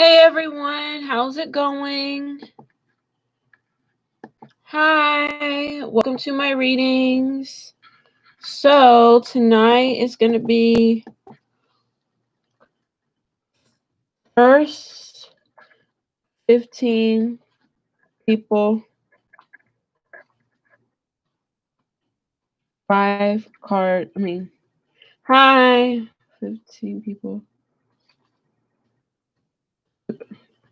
Hey everyone, how's it going? Hi, welcome to my readings. So tonight is going to be first 15 people, 5 card, 15 people,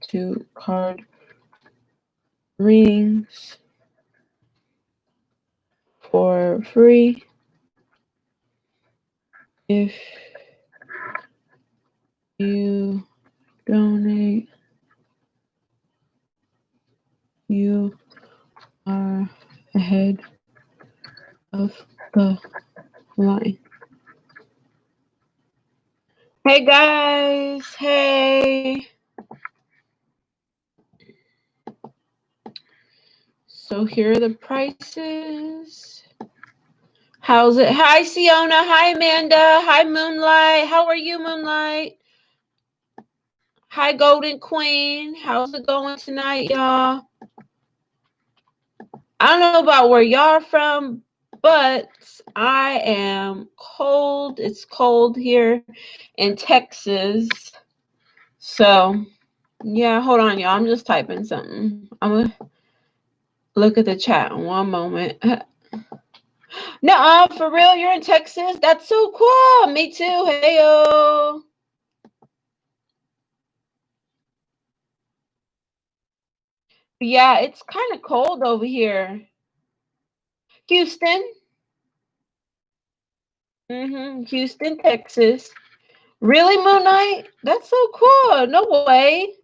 2 card readings for free if you donate. You are ahead of the line. Hey guys, hey. So here are the prices. How's it? Hi Siona, hi Amanda, hi Moonlight. How are you, Moonlight? Hi Golden Queen. How's it going tonight, y'all? I don't know about where y'all from, but I am cold. It's cold here in Texas. So, yeah, hold on, y'all. I'm just typing something. I'm going to look at the chat in one moment. No, for real, you're in Texas? That's so cool. Me too. Heyo. Yeah, it's kind of cold over here. Houston. Houston, Texas. Really, Moon Knight? That's so cool. No way.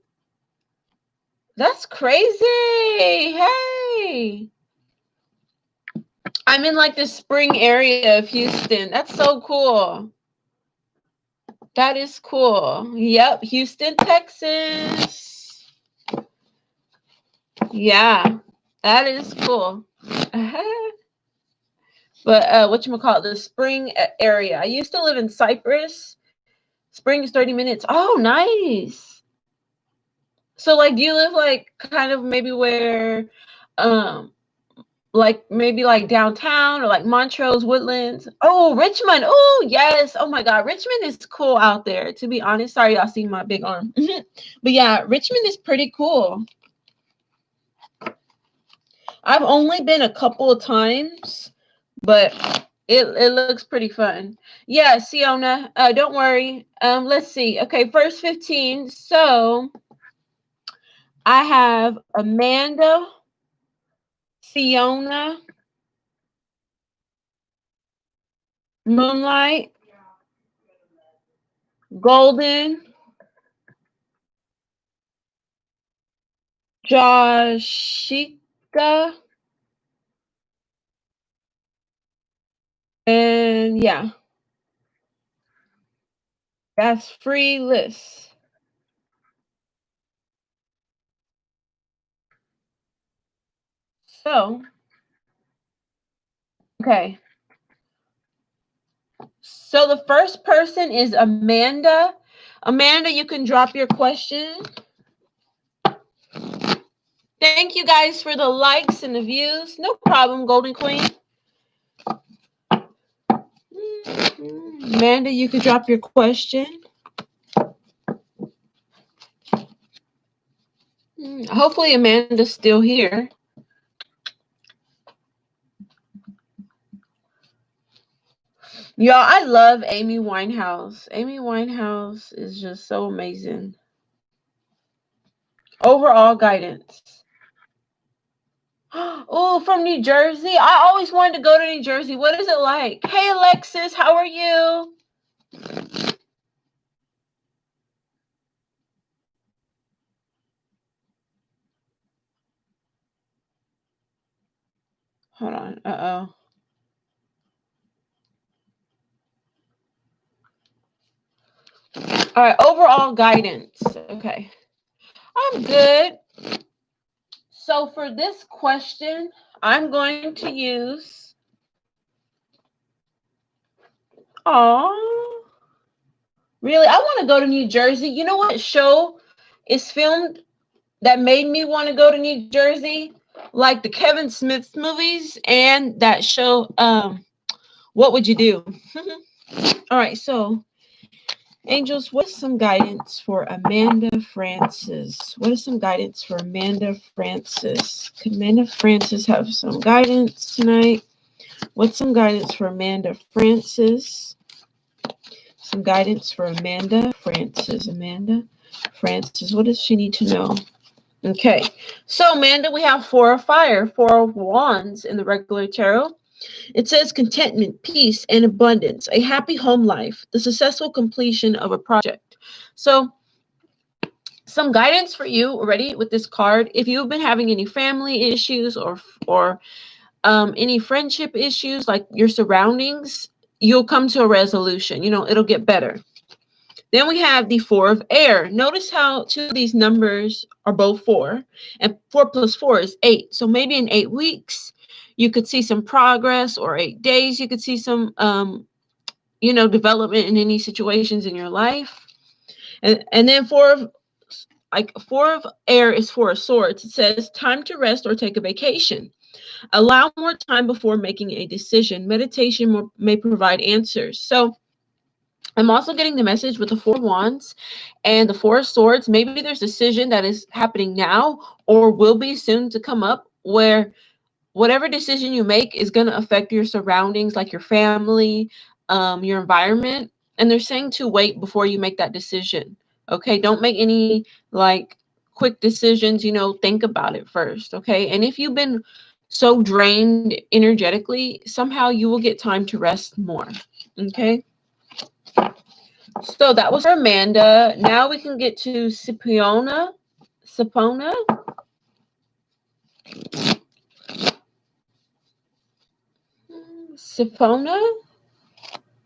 That's crazy. Hey. I'm in like the spring area of Houston. That's so cool. That is cool. Yep, Houston, Texas. Yeah, that is cool. But whatchamacallit, the spring area. I used to live in Cypress. Spring is 30 minutes. Oh, nice. So like, do you live like kind of maybe where like maybe like downtown or like Montrose, Woodlands? Oh, Richmond. Oh, yes. Oh my God. Richmond is cool out there, to be honest. Sorry, y'all see my big arm. But yeah, Richmond is pretty cool. I've only been a couple of times, but it looks pretty fun. Yeah, Siona, don't worry. Let's see. Okay, first 15. So I have Amanda, Siona, Moonlight, Golden, Joshika, and yeah, that's free list. So, okay. So the first person is Amanda. Amanda, you can drop your question. Thank you guys for the likes and the views. No problem, Golden Queen. Amanda, you can drop your question. Hopefully Amanda's still here. Y'all, I love Amy Winehouse. Amy Winehouse is just so amazing. Overall guidance. Oh, from New Jersey. I always wanted to go to New Jersey. What is it like? Hey, Alexis, how are you? Hold on. Uh-oh. All right, overall guidance. Okay. I'm good. So for this question, I'm going to use... Oh, really? I want to go to New Jersey. You know what show is filmed that made me want to go to New Jersey, like the Kevin Smith movies and that show, What Would You Do? All right, so angels, what is some guidance for Amanda Francis? What is some guidance for Amanda Francis? Could Amanda Francis have some guidance tonight? What's some guidance for Amanda Francis? Some guidance for Amanda Francis. Amanda Francis, what does she need to know? Okay, so Amanda, we have 4 of fire, 4 of wands in the regular tarot. It says contentment, peace, and abundance, a happy home life, the successful completion of a project. So some guidance for you already with this card. If you've been having any family issues or any friendship issues, like your surroundings, you'll come to a resolution. You know, it'll get better. Then we have the 4 of air. Notice how 2 of these numbers are both 4, and 4 plus 4 is 8. So maybe in 8 weeks, you could see some progress, or 8 days, you could see some, development in any situations in your life. And then 4 of air is 4 of swords. It says time to rest or take a vacation. Allow more time before making a decision. Meditation may provide answers. So I'm also getting the message with the 4 wands and the 4 swords. Maybe there's a decision that is happening now or will be soon to come up, where whatever decision you make is going to affect your surroundings, like your family, your environment. And they're saying to wait before you make that decision. Okay, don't make any quick decisions. Think about it first. Okay, and if you've been so drained energetically, somehow you will get time to rest more. Okay. So that was for Amanda. Now we can get to Sipona. Sipona.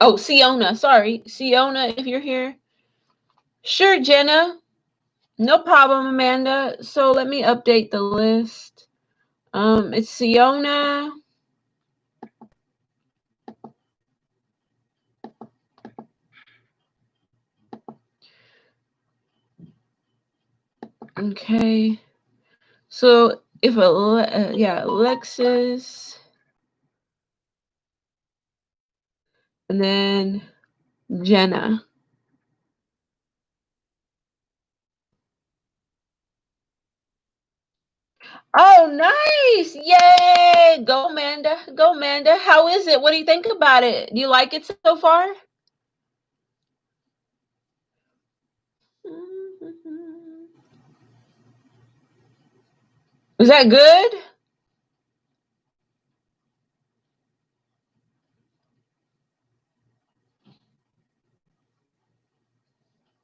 Oh, Siona. Sorry. Siona, if you're here. Sure, Jenna. No problem, Amanda. So let me update the list. It's Siona. Okay. So if Alexis, and then Jenna. Oh, nice. Yay. Go, Amanda. Go, Amanda. How is it? What do you think about it? Do you like it so far? Is that good?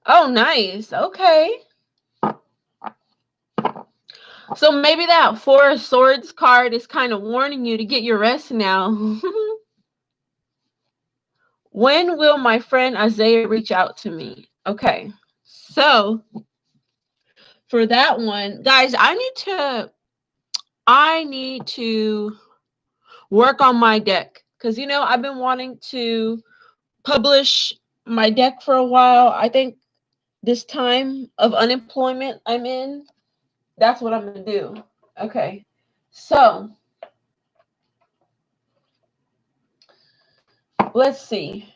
Oh, nice. Okay. So maybe that 4 of swords card is kind of warning you to get your rest now. When will my friend Isaiah reach out to me? Okay. So for that one, guys, I need to work on my deck, because I've been wanting to publish my deck for a while. I think this time of unemployment I'm in, that's what I'm gonna do. Okay, so let's see.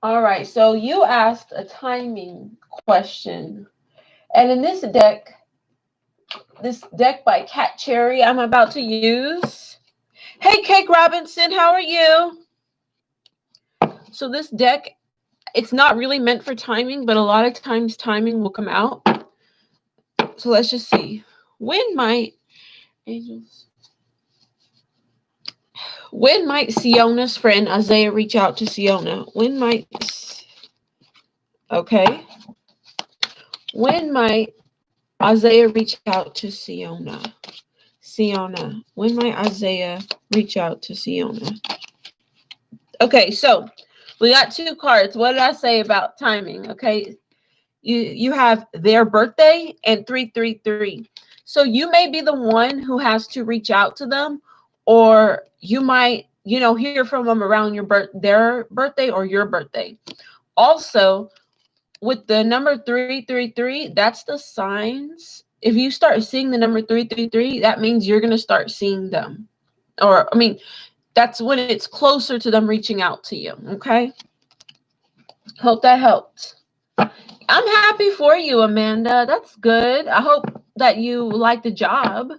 All right, so you asked a timing question, and in this deck by Cat Cherry I'm about to use. Hey, Cake Robinson, how are you? So this deck, it's not really meant for timing, but a lot of times timing will come out. So let's just see. When might Siona's friend Isaiah reach out to Siona? When might Isaiah reach out to Siona? When might Isaiah reach out to Siona? Okay, so we got 2 cards. What did I say about timing? Okay, you have their birthday and 333. So you may be the one who has to reach out to them, or you might, hear from them around their birthday or your birthday. Also, with the number 333, that's the signs. If you start seeing the number 333, that means you're going to start seeing them. Or, I mean, that's when it's closer to them reaching out to you. Okay? Hope that helped. I'm happy for you, Amanda. That's good. I hope that you like the job.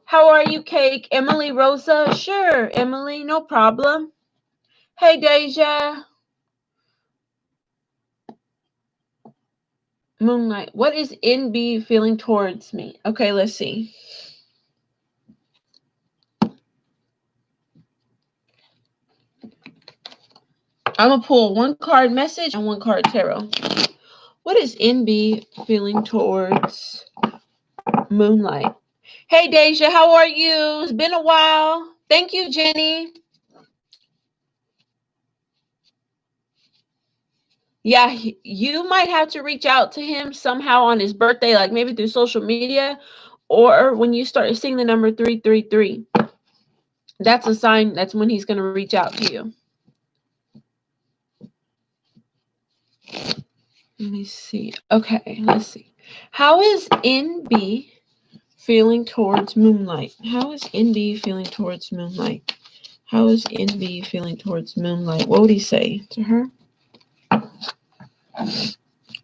How are you, Cake? Emily Rosa? Sure, Emily, no problem. Hey, Deja. Moonlight. What is NB feeling towards me? Okay, let's see. I'm going to pull one card message and one card tarot. What is NB feeling towards Moonlight? Hey, Deja, how are you? It's been a while. Thank you, Jenny. Yeah, you might have to reach out to him somehow on his birthday, like maybe through social media, or when you start seeing the number 333. That's a sign. That's when he's going to reach out to you. Let me see. Okay, let's see. How is NB feeling towards Moonlight? How is NB feeling towards Moonlight? How is NB feeling towards Moonlight? What would he say to her?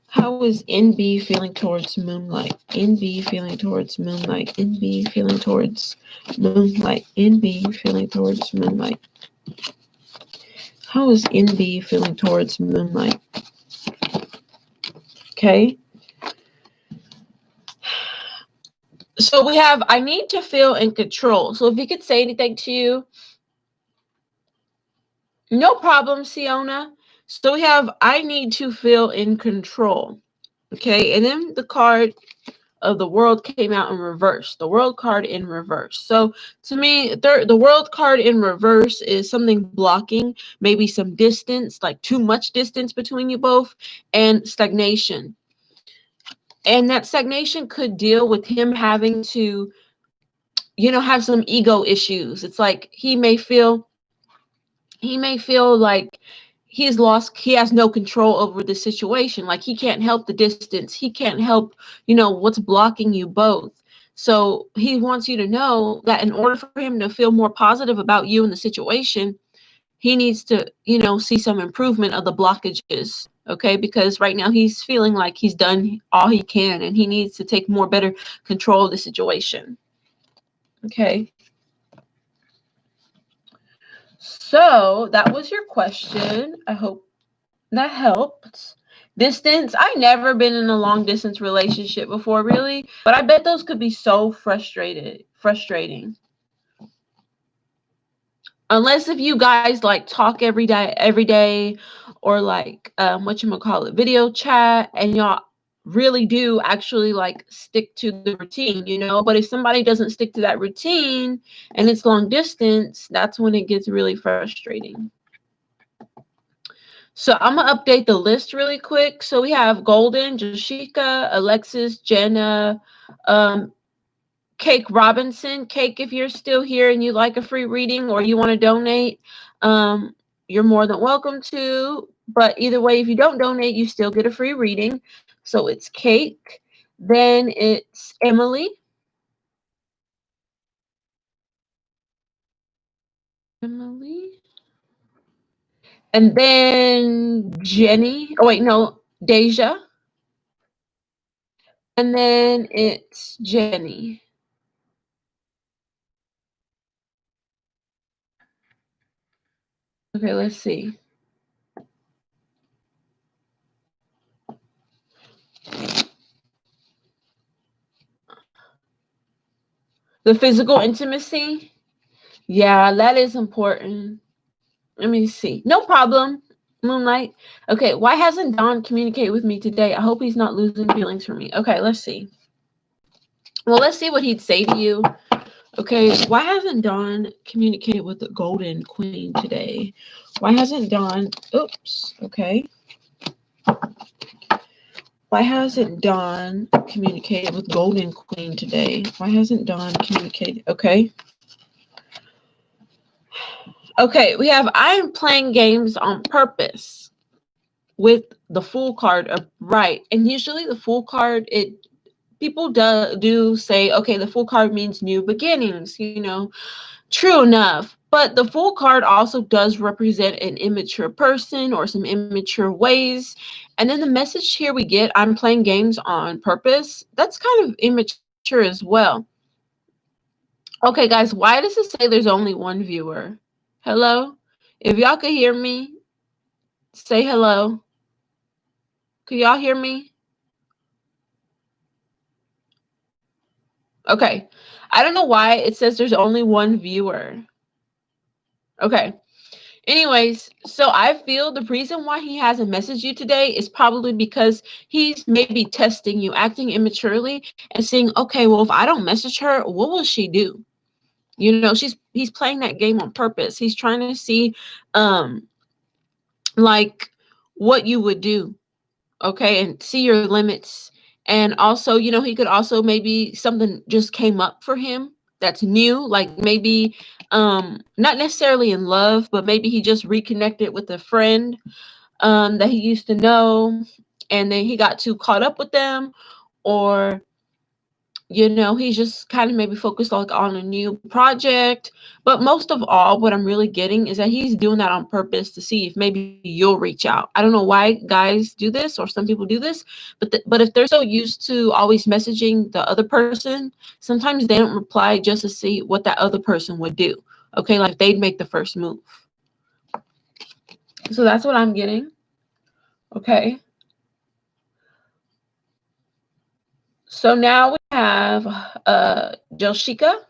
How is NB feeling towards Moonlight? NB feeling towards Moonlight. NB feeling towards Moonlight. NB feeling towards Moonlight. How is NB feeling towards Moonlight? Okay. So we have, I need to feel in control. So if he could say anything to you, no problem, Siona. So we have, I need to feel in control. Okay. And then the card of the World came out in reverse. The World card in reverse. So to me, the World card in reverse is something blocking, maybe some distance, like too much distance between you both, and stagnation. And that stagnation could deal with him having to, have some ego issues. It's like he may feel like he has no control over the situation. Like he can't help the distance. He can't help, what's blocking you both. So he wants you to know that in order for him to feel more positive about you and the situation, he needs to, see some improvement of the blockages. Okay. Because right now he's feeling like he's done all he can and he needs to take better control of the situation. Okay. So that was your question. I hope that helped. Distance. I've never been in a long distance relationship before, really, but I bet those could be so frustrating. Unless if you guys like talk every day, or like video chat, and y'all really do actually like stick to the routine, But if somebody doesn't stick to that routine and it's long distance, that's when it gets really frustrating. So I'm going to update the list really quick. So we have Golden, Jashika, Alexis, Jenna, Cake Robinson. Cake, if you're still here and you like a free reading or you want to donate, you're more than welcome to. But either way, if you don't donate, you still get a free reading. So it's Cake. Then it's Emily. And then Jenny. Oh, wait, no, Deja. And then it's Jenny. Okay, let's see. The physical intimacy. Yeah, that is important. Let me see. No problem, Moonlight. Okay, why hasn't Don communicated with me today? I hope he's not losing feelings for me. Okay, let's see. Well, let's see what he'd say to you. Okay, why hasn't Don communicated with the Golden Queen today? Why hasn't Don... Oops, okay. Why hasn't Don communicated with Golden Queen today? Why hasn't Don communicated? Okay. Okay, we have I am playing games on purpose. with the Fool card upright. And usually the Fool card, people do say, okay, the Fool card means new beginnings, true enough. But the Fool card also does represent an immature person or some immature ways. And then the message here we get, I'm playing games on purpose, that's kind of immature as well. Okay, guys, why does it say there's only one viewer? Hello? If y'all could hear me, say hello. Can y'all hear me? Okay. I don't know why it says there's only one viewer. Okay. Anyways, so I feel the reason why he hasn't messaged you today is probably because he's maybe testing you, acting immaturely, and saying, okay, well, if I don't message her, what will she do? He's playing that game on purpose. He's trying to see like what you would do, okay, and see your limits. And also, he could also maybe something just came up for him that's new, like maybe not necessarily in love, but maybe he just reconnected with a friend that he used to know, and then he got too caught up with them, or he's just kind of maybe focused like on a new project. But most of all, what I'm really getting is that he's doing that on purpose to see if maybe you'll reach out. I don't know why guys do this, or some people do this, but if they're so used to always messaging the other person, sometimes they don't reply just to see what that other person would do. Okay, like they'd make the first move. So that's what I'm getting. Okay. So now we have Joshika.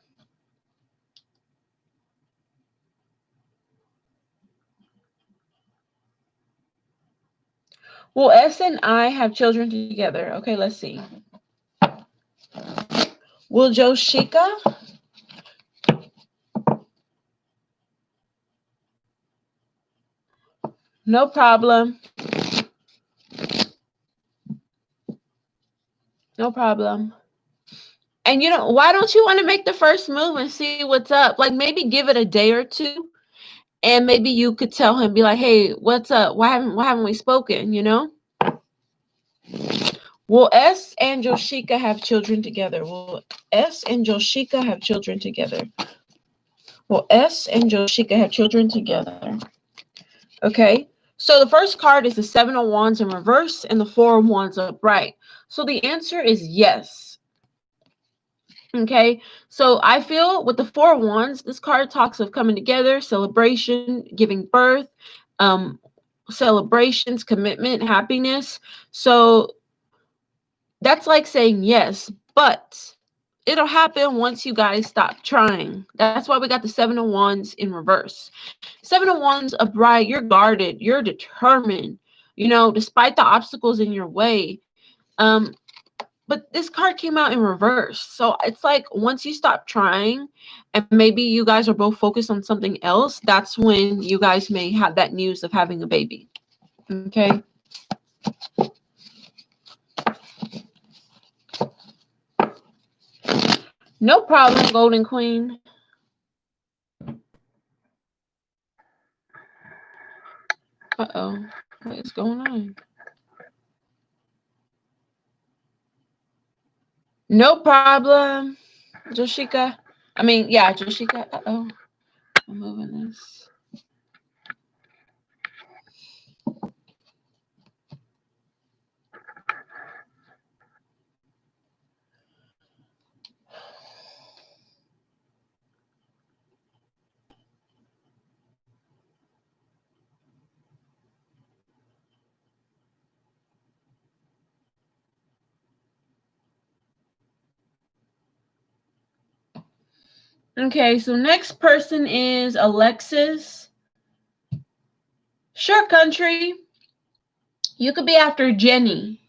Will S and I have children together? Okay, let's see. Will Joshika? No problem. No problem. And why don't you want to make the first move and see what's up? Like maybe give it a day or two, and maybe you could tell him, be like, "Hey, what's up? Why haven't we spoken?" Will S and Joshika have children together? Will S and Joshika have children together? Will S and Joshika have children together? Okay. So the first card is the Seven of Wands in reverse and the Four of Wands upright. So the answer is yes. Okay. So I feel with the Four of Wands, this card talks of coming together, celebration, giving birth, um, celebrations, commitment, happiness. So that's like saying yes, but it'll happen once you guys stop trying. That's why we got the Seven of Wands in reverse. Seven of Wands upright, you're guarded, you're determined, despite the obstacles in your way. But this card came out in reverse. So it's like once you stop trying and maybe you guys are both focused on something else, that's when you guys may have that news of having a baby. Okay. No problem, Golden Queen. Uh-oh. What is going on? No problem, Joshika. Yeah, Joshika. Uh-oh. I'm moving this. Okay, so next person is Alexis. Sure, country. You could be after Jenny.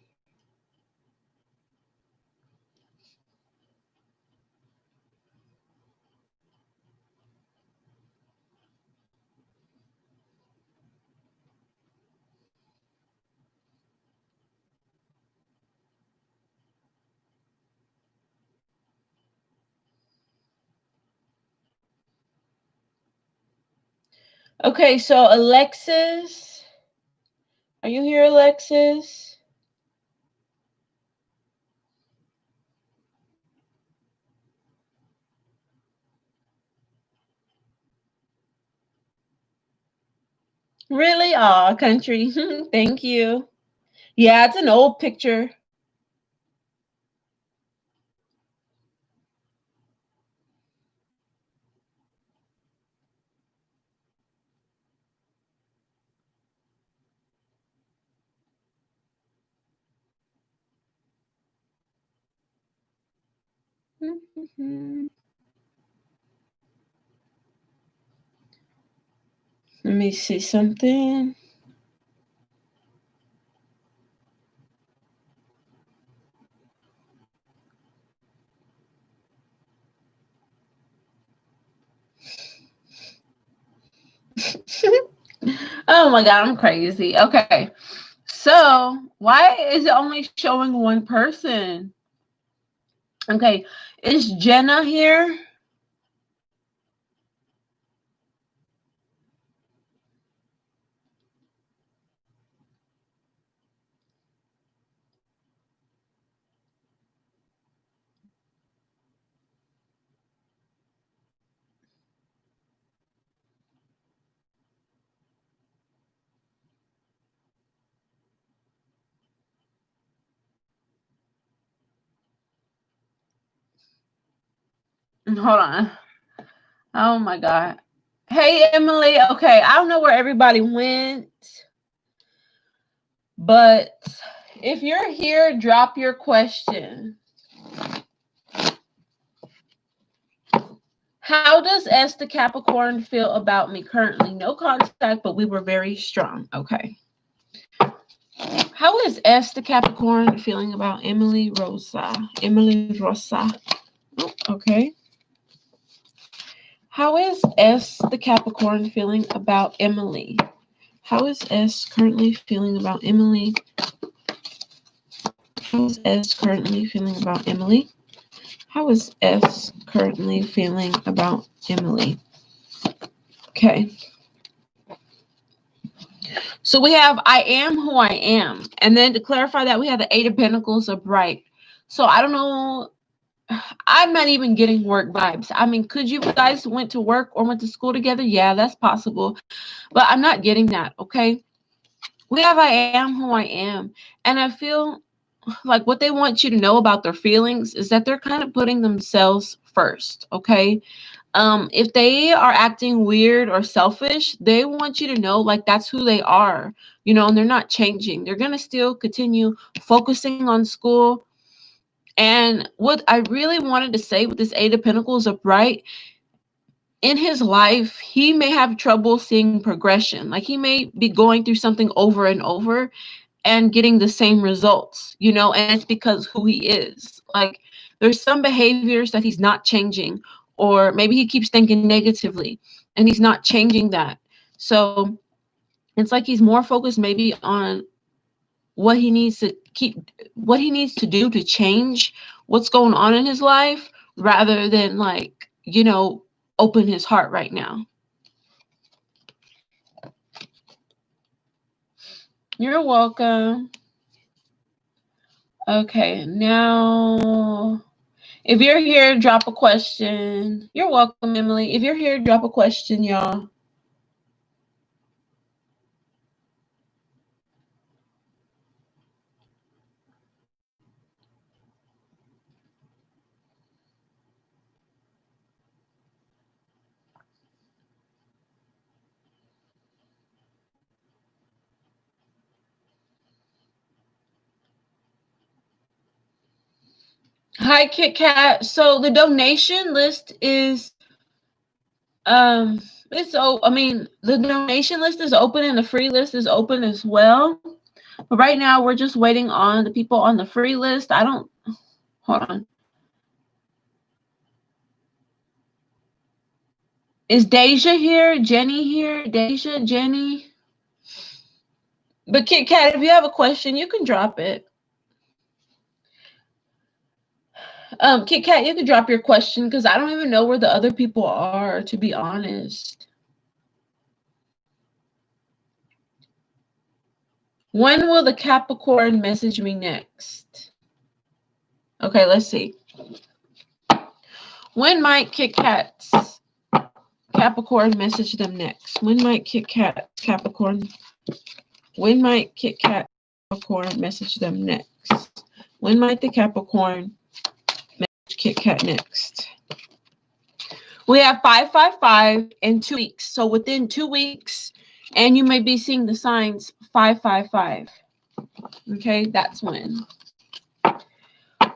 Okay, so Alexis, Are you here, Alexis? Really? Aw, country. Thank you. Yeah, it's an old picture. Let me see something. Oh my God, I'm crazy. Okay. So why is it only showing one person? Okay. Is Jenna here? Hold on. Oh my God. Hey, Emily. Okay. I don't know where everybody went, but if you're here, drop your question. How does S the Capricorn feel about me currently? No contact, but we were very strong. Okay. How is S the Capricorn feeling about Emily Rosa? Emily Rosa. Oh, okay. How is S the Capricorn feeling about Emily? How is S currently feeling about Emily? How is S currently feeling about Emily? How is S currently feeling about Emily? Okay. So we have I am who I am. And then to clarify that, we have the Eight of Pentacles upright. So I don't know. I'm not even getting work vibes. I mean, could you guys went to work or went to school together? Yeah, that's possible. But I'm not getting that, okay? We have I am who I am. And I feel like what they want you to know about their feelings is that they're kind of putting themselves first, okay? If they are acting weird or selfish, they want you to know like that's who they are, and they're not changing. They're gonna still continue focusing on school. And what I really wanted to say with this Eight of Pentacles upright, in his life, he may have trouble seeing progression. Like he may be going through something over and over and getting the same results, and it's because who he is. Like there's some behaviors that he's not changing, or maybe he keeps thinking negatively and he's not changing that. So it's like he's more focused maybe on what he needs to do to change what's going on in his life rather than open his heart right now. You're welcome. Okay, now if you're here, drop a question. You're welcome, Emily. If you're here, drop a question, y'all. Hi, Kit Kat. So the donation list is the donation list is open and the free list is open as well. But right now we're just waiting on the people on the free list. Hold on. Is Deja here? Jenny here? Deja, Jenny? But Kit Kat, if you have a question, you can drop it. Kit Kat, you can drop your question because I don't even know where the other people are, to be honest. When will the Capricorn message me next? Okay, let's see. When might Kit Kat's Capricorn message them next? When might Kit Kat Capricorn? When might Kit Kat Capricorn message them next? When might the Capricorn message Kit Kat next? We have 555 in 2 weeks. So within 2 weeks, and you may be seeing the signs 555. Okay, that's when.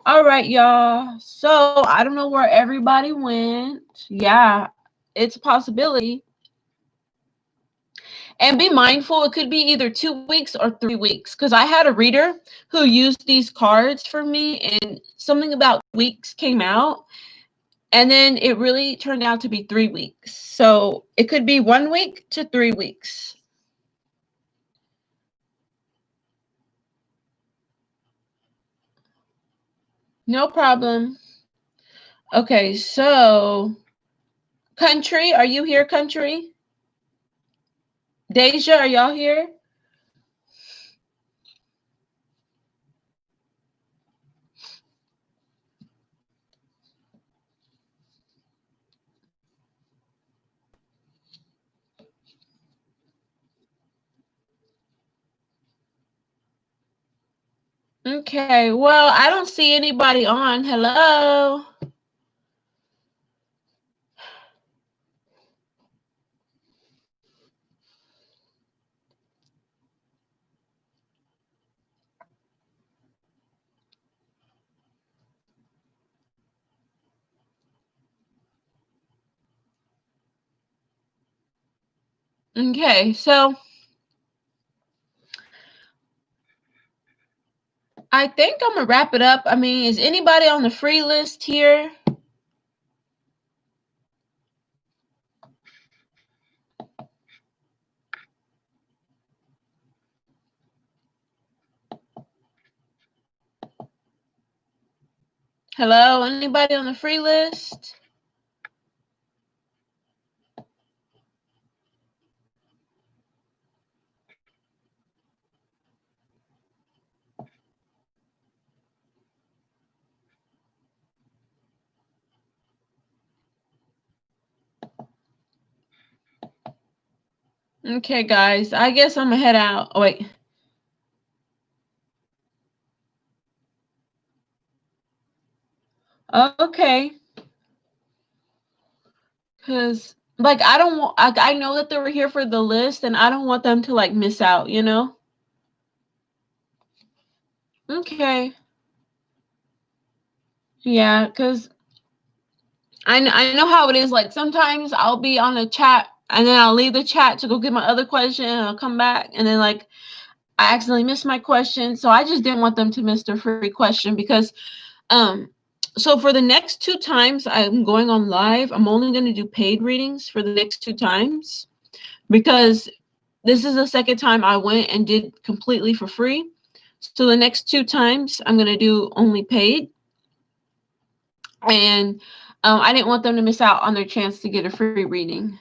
All right, y'all. So I don't know where everybody went. Yeah, it's a possibility. And be mindful, it could be either 2 weeks or 3 weeks. Because I had a reader who used these cards for me, and something about weeks came out. And then it really turned out to be 3 weeks. So it could be 1 week to 3 weeks. No problem. Okay, so Country, are you here, Country? Deja, are y'all here? Okay, well, I don't see anybody on. Hello? Okay, so I think I'm gonna wrap it up. I mean, is anybody on the free list here? Hello, anybody on the free list? Okay, guys, I guess I'm gonna head out. Oh, wait. Okay. Because, like, I don't want, I know that they were here for the list, and I don't want them to, like, miss out, you know? Okay. Yeah, because I know how it is. Like, sometimes I'll be on a chat, and then I'll leave the chat to go get my other question, and I'll come back, and then, like, I accidentally missed my question. So I just didn't want them to miss their free question because, um, so for the next 2 times I'm going on live, I'm only going to do paid readings for the next 2 times because this is the second time I went and did completely for free. So the next 2 times I'm going to do only paid. And I didn't want them to miss out on their chance to get a free reading.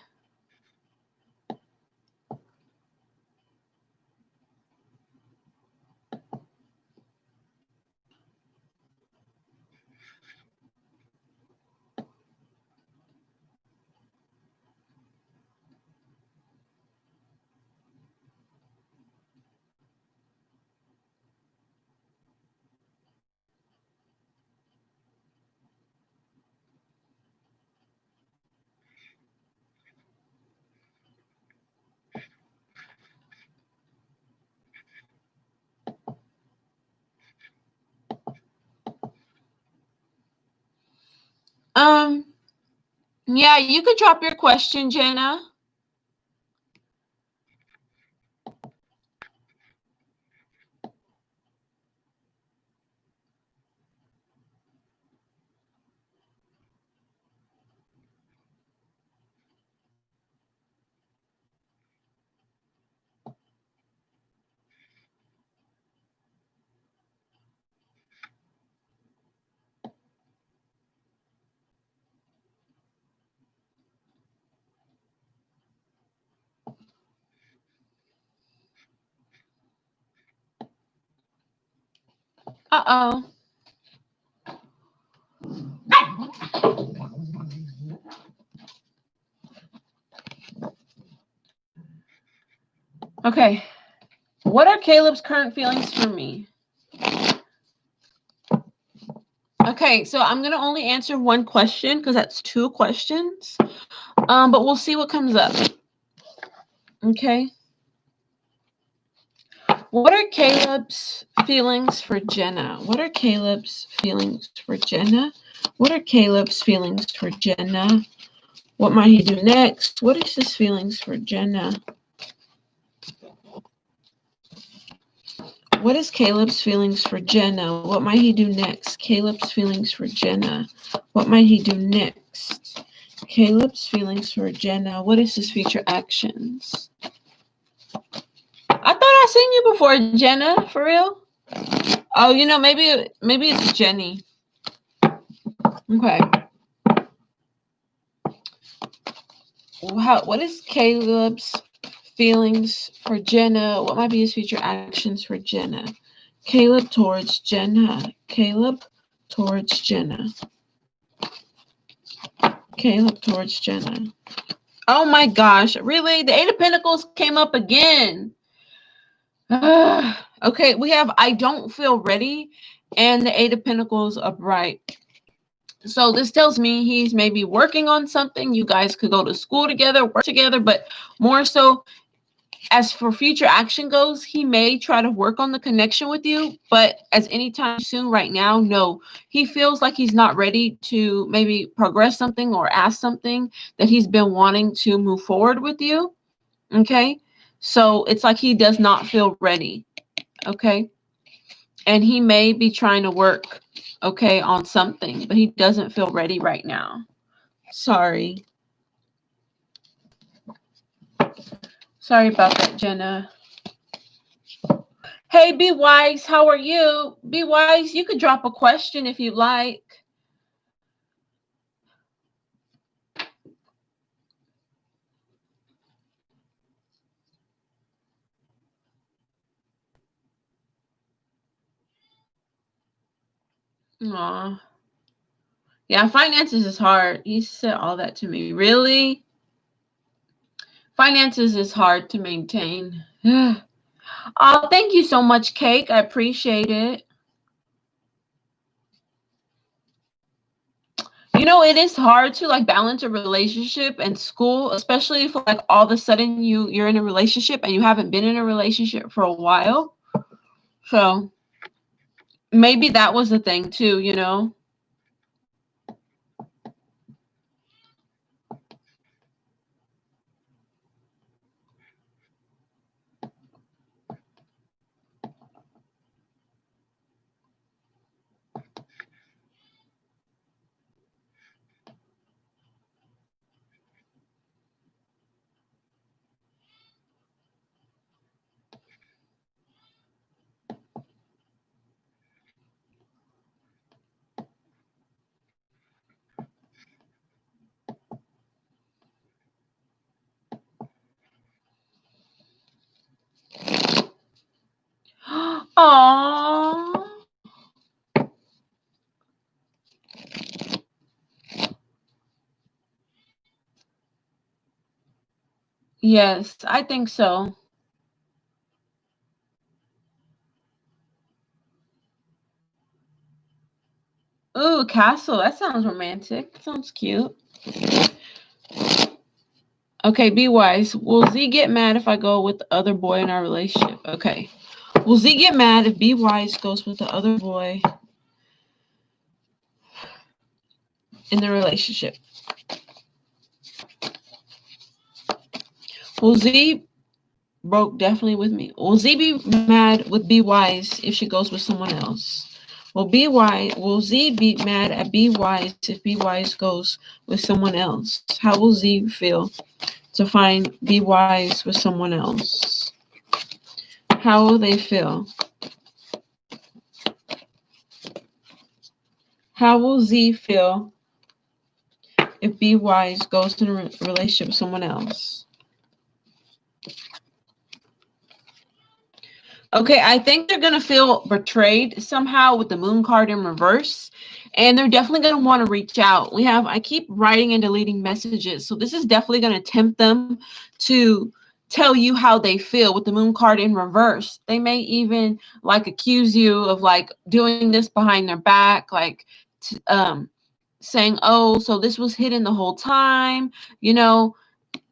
Yeah, you could drop your question, Jenna. Uh-oh. Okay. What are Caleb's current feelings for me? Okay, so I'm going to only answer one question because that's 2 questions. But we'll see what comes up. Okay. What are Caleb's feelings for Jenna? What are Caleb's feelings for Jenna? What are Caleb's feelings for Jenna? What might he do next? What is his feelings for Jenna? What is Caleb's feelings for Jenna? What might he do next? Caleb's feelings for Jenna. What might he do next? Caleb's feelings for Jenna. What is his future actions? I thought I seen you before, Jenna. For real? Oh, you know, maybe it's Jenny. Okay. What is Caleb's feelings for Jenna? What might be his future actions for Jenna? Caleb towards Jenna. Caleb towards Jenna. Caleb towards Jenna. Oh my gosh. Really? The 8 of Pentacles came up again. Okay, we have I don't feel ready and the 8 of Pentacles upright. So this tells me he's maybe working on something. You guys could go to school together, work together, but more so as for future action goes, he may try to work on the connection with you, but as anytime soon right now, no. He feels like he's not ready to maybe progress something or ask something that he's been wanting to move forward with you. Okay? So it's like he does not feel ready. Okay? And he may be trying to work, okay, on something, but he doesn't feel ready right now. Sorry. Sorry about that, Jenna. Hey, Be Wise, how are you? Be Wise, you could drop a question if you'd like. Aw. Yeah, finances is hard. You said all that to me. Really? Finances is hard to maintain. Oh, thank you so much, Cake. I appreciate it. You know, it is hard to like balance a relationship and school, especially if like all of a sudden you're in a relationship and you haven't been in a relationship for a while. So maybe that was the thing too, you know. Aww. Yes, I think so. Ooh, castle. That sounds romantic. That sounds cute. Okay, Be Wise. Will Z get mad if I go with the other boy in our relationship? Okay. Will Z get mad if Be Wise goes with the other boy in the relationship? Will Z broke definitely with me? Will Z be mad with Be Wise if she goes with someone else? Will Z be mad at Be Wise if Be Wise goes with someone else? How will Z feel to find Be Wise with someone else? How will they feel? How will Z feel if Be Wise goes in a relationship with someone else? Okay, I think they're going to feel betrayed somehow with the moon card in reverse. And they're definitely going to want to reach out. I keep writing and deleting messages. So this is definitely going to tempt them to tell you how they feel with the moon card in reverse. They may even like accuse you of like doing this behind their back, like saying, oh, so this was hidden the whole time, you know,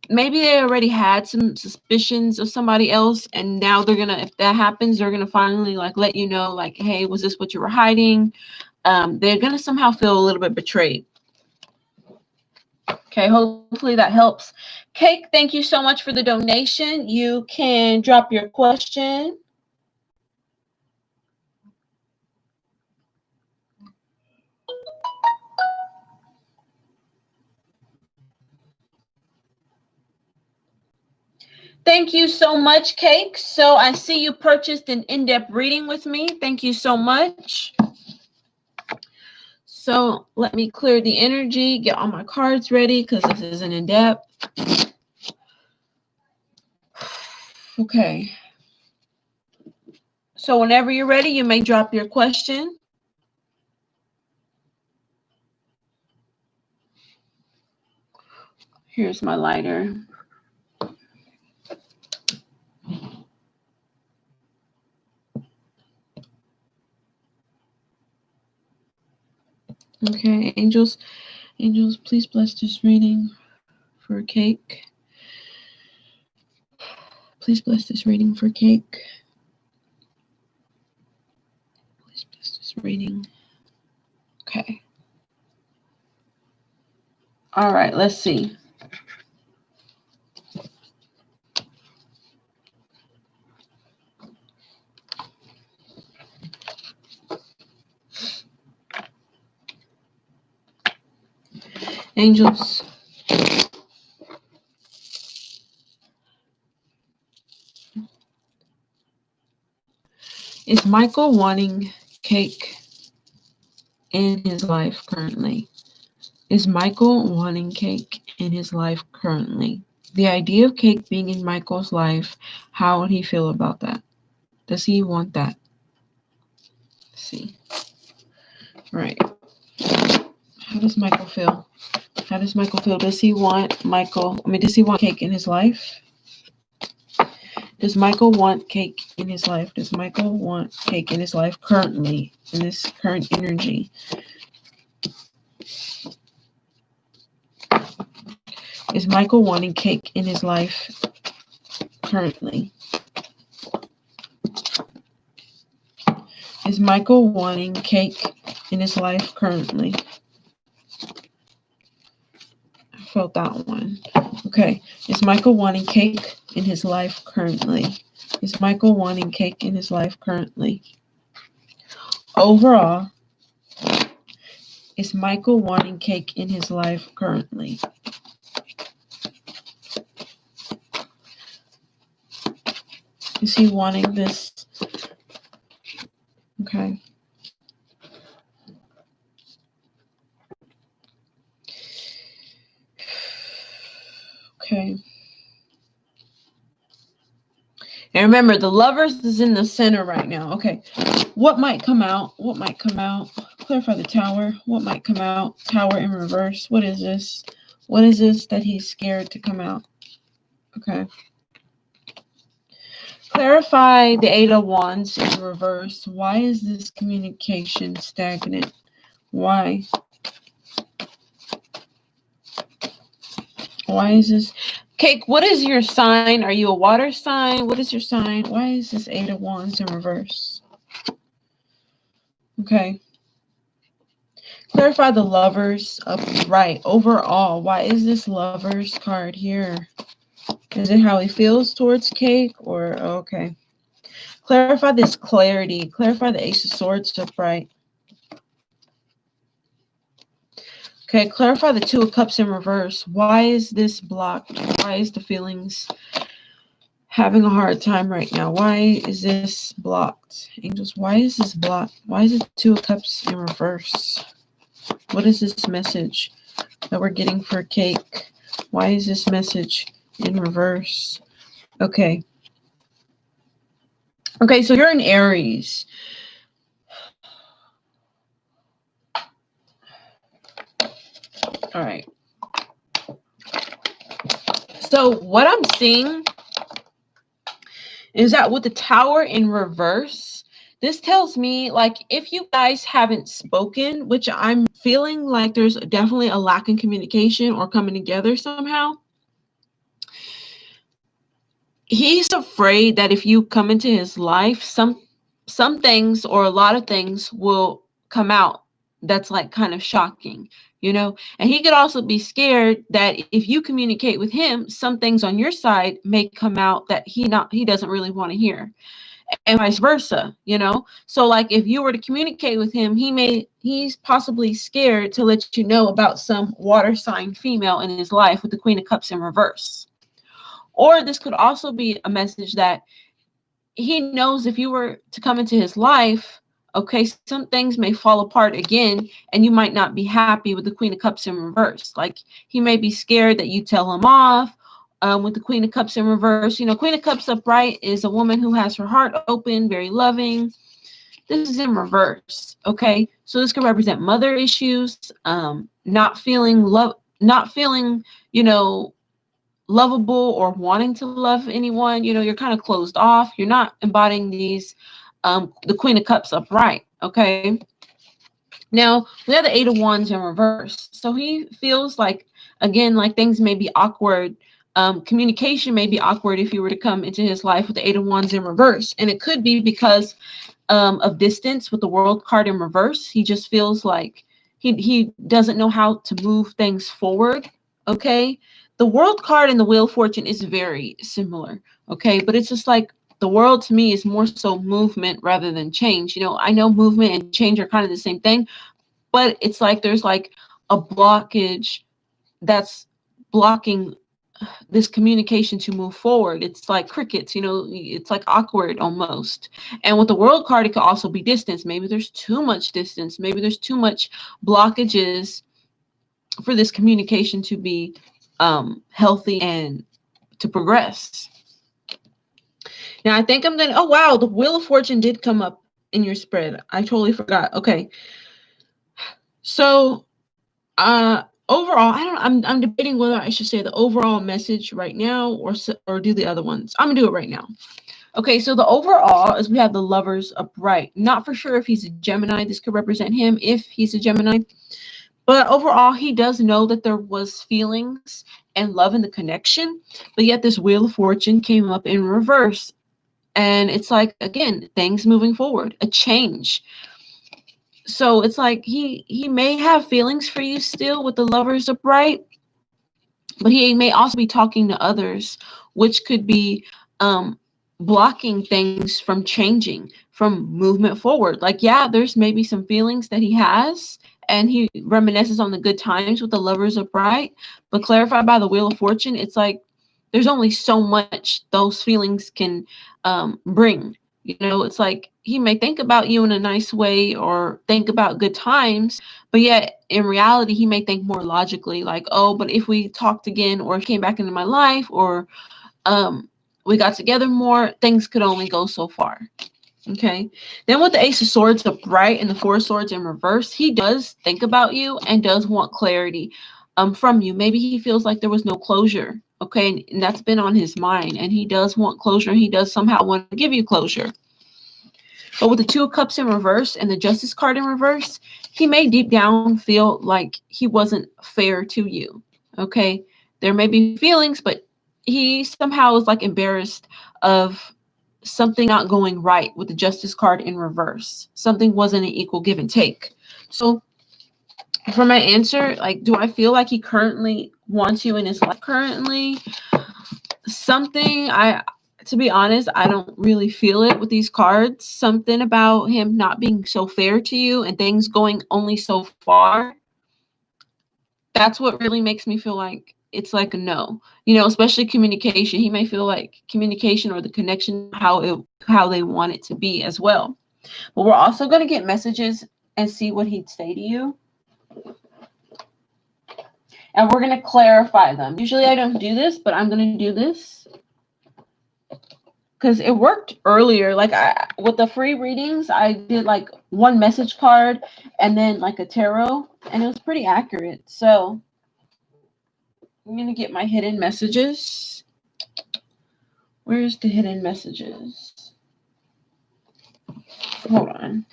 maybe they already had some suspicions of somebody else, and now they're gonna, if that happens, they're gonna finally like let you know, like, hey, was this what you were hiding? They're gonna somehow feel a little bit betrayed. Okay, hopefully that helps. Cake, thank you so much for the donation. You can drop your question. Thank you so much, Cake. So I see you purchased an in-depth reading with me. Thank you so much. So let me clear the energy, get all my cards ready because this is an in-depth. Okay. So whenever you're ready, you may drop your question. Here's my lighter. Okay, angels, please bless this reading for Cake. Please bless this reading for Cake. Please bless this reading. Okay. All right, let's see. Angels. Is Michael wanting Cake in his life currently? Is Michael wanting Cake in his life currently? The idea of Cake being in Michael's life, how would he feel about that? Does he want that? Let's see. All right. How does Michael feel? How does Michael feel? Does he want does he want Cake in his life? Does Michael want Cake in his life? Does Michael want Cake in his life currently, in this current energy? Is Michael wanting Cake in his life currently? Is Michael wanting Cake in his life currently? I felt that one. Okay. Is Michael wanting Cake in his life currently? Is Michael wanting Cake in his life currently? Overall, is Michael wanting Cake in his life currently? Is he wanting this? Okay. Okay. And remember, the Lovers is in the center right now. Okay. What might come out? What might come out? Clarify the Tower. What might come out? Tower in reverse. What is this? What is this that he's scared to come out? Okay. Clarify the Eight of Wands in reverse. Why is this communication stagnant? Why? Why is this? Cake, what is your sign? Are you a water sign? What is your sign? Why is this Eight of Wands in reverse? Okay. Clarify the Lovers upright. Overall, why is this Lovers card here? Is it how he feels towards Cake? Or, okay. Clarify this clarity. Clarify the Ace of Swords upright. Okay, clarify the Two of Cups in reverse. Why is this blocked? Why is the feelings having a hard time right now? Why is this blocked? Angels, why is this blocked? Why is it Two of Cups in reverse? What is this message that we're getting for Cake? Why is this message in reverse? Okay. Okay, so you're in Aries. All right. So what I'm seeing is that with the Tower in reverse, this tells me like if you guys haven't spoken, which I'm feeling like there's definitely a lack in communication or coming together somehow. He's afraid that if you come into his life, some things or a lot of things will come out that's like kind of shocking, you know. And he could also be scared that if you communicate with him, some things on your side may come out that he doesn't really want to hear, and vice versa, you know. So like if you were to communicate with him, he's possibly scared to let you know about some water sign female in his life with the Queen of Cups in reverse. Or this could also be a message that he knows if you were to come into his life, okay, some things may fall apart again, and you might not be happy with the Queen of Cups in reverse. Like he may be scared that you tell him off. With the Queen of Cups in reverse, you know, Queen of Cups upright is a woman who has her heart open, very loving. This is in reverse, okay? So this could represent mother issues, not feeling love, not feeling, you know, lovable or wanting to love anyone. You know, you're kind of closed off. You're not embodying these, the Queen of Cups upright. Okay. Now we have the Eight of Wands in reverse. So he feels like, again, like things may be awkward. Communication may be awkward if you were to come into his life with the Eight of Wands in reverse. And it could be because of distance with the World card in reverse. He just feels like he doesn't know how to move things forward. Okay. The World card and the Wheel of Fortune is very similar. Okay. But it's just like the world to me is more so movement rather than change. You know, I know movement and change are kind of the same thing, but it's like there's like a blockage that's blocking this communication to move forward. It's like crickets, you know, it's like awkward almost. And with the World card, it could also be distance. Maybe there's too much distance. Maybe there's too much blockages for this communication to be healthy and to progress. Now I think I'm gonna, oh wow, the Wheel of Fortune did come up in your spread. I totally forgot. Okay. So overall, I don't, I'm debating whether I should say the overall message right now or do the other ones. I'm gonna do it right now. Okay, so the overall is we have the Lovers upright. Not for sure if he's a Gemini. This could represent him if he's a Gemini. But overall, he does know that there was feelings and love in the connection. But yet this Wheel of Fortune came up in reverse. And it's like, again, things moving forward, a change. So it's like he may have feelings for you still with the Lovers upright, but he may also be talking to others, which could be blocking things from changing, from movement forward. Like, yeah, there's maybe some feelings that he has, and he reminisces on the good times with the Lovers upright, but clarified by the Wheel of Fortune, it's like there's only so much those feelings can bring. You know, it's like he may think about you in a nice way or think about good times, but yet in reality, he may think more logically, like, oh, but if we talked again or came back into my life or we got together more, things could only go so far. Okay. Then with the Ace of Swords upright and the Four of Swords in reverse, he does think about you and does want clarity from you. Maybe he feels like there was no closure. Okay. And that's been on his mind. And he does want closure. He does somehow want to give you closure. But with the Two of Cups in reverse and the Justice card in reverse, he may deep down feel like he wasn't fair to you. Okay. There may be feelings, but he somehow is like embarrassed of something not going right with the Justice card in reverse. Something wasn't an equal give and take. So for my answer, like, do I feel like he currently wants you in his life currently? Something to be honest, I don't really feel it with these cards. Something about him not being so fair to you and things going only so far. That's what really makes me feel like it's like a no. You know, especially communication. He may feel like communication or the connection, how they want it to be as well. But we're also going to get messages and see what he'd say to you. And we're going to clarify them. Usually I don't do this, but I'm going to do this. because it worked earlier. Like with the free readings, I did like one message card and then like a tarot, and it was pretty accurate. So I'm gonna get my hidden messages. Where's the hidden messages? Hold on.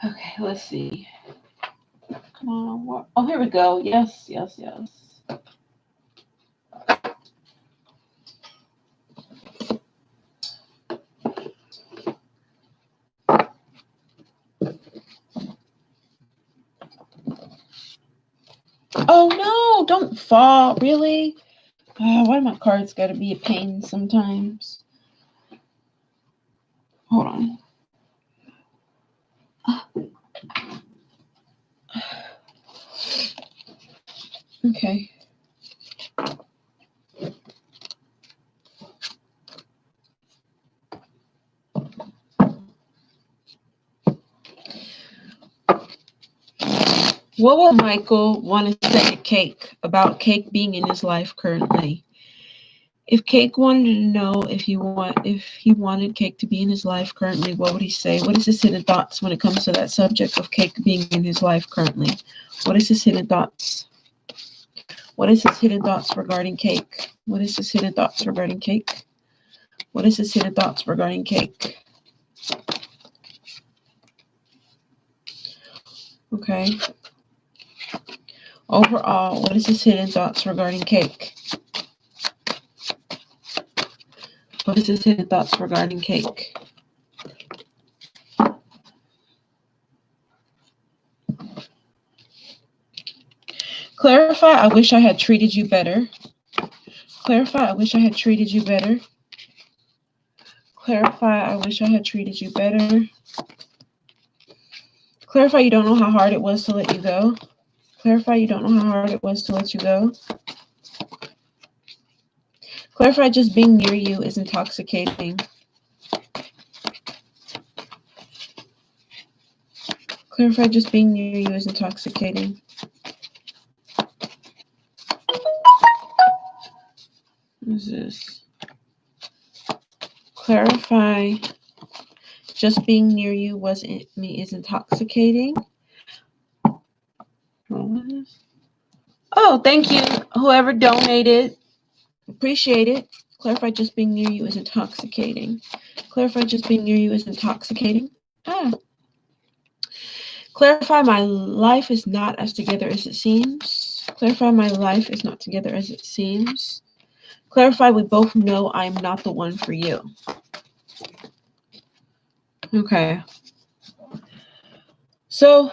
Okay, let's see. Come on. Oh, here we go. Yes. Oh no, don't fall. Really? Why do my cards gotta be a pain sometimes? Hold on. Okay. What would Michael want to say to Cake about Cake being in his life currently? If Cake wanted to know if he wanted Cake to be in his life currently, what would he say? What is his hidden thoughts when it comes to that subject of Cake being in his life currently? What is his hidden thoughts? What is his hidden thoughts regarding Cake? What is his hidden thoughts regarding Cake? What is his hidden thoughts regarding Cake? Okay. Overall, what is his hidden thoughts regarding Cake? What is his hidden thoughts regarding Cake? Clarify, I wish I had treated you better. Clarify, I wish I had treated you better. Clarify, I wish I had treated you better. Clarify, you don't know how hard it was to let you go. Clarify, you don't know how hard it was to let you go. Clarify, just being near you is intoxicating. Clarify, just being near you is intoxicating. What is this? Clarify, just being near you is intoxicating. Oh, thank you, whoever donated. Appreciate it. Clarify, just being near you is intoxicating. Clarify, just being near you is intoxicating. Clarify, my life is not as together as it seems. Clarify, my life is not together as it seems. Clarify, we both know I am not the one for you. Okay. So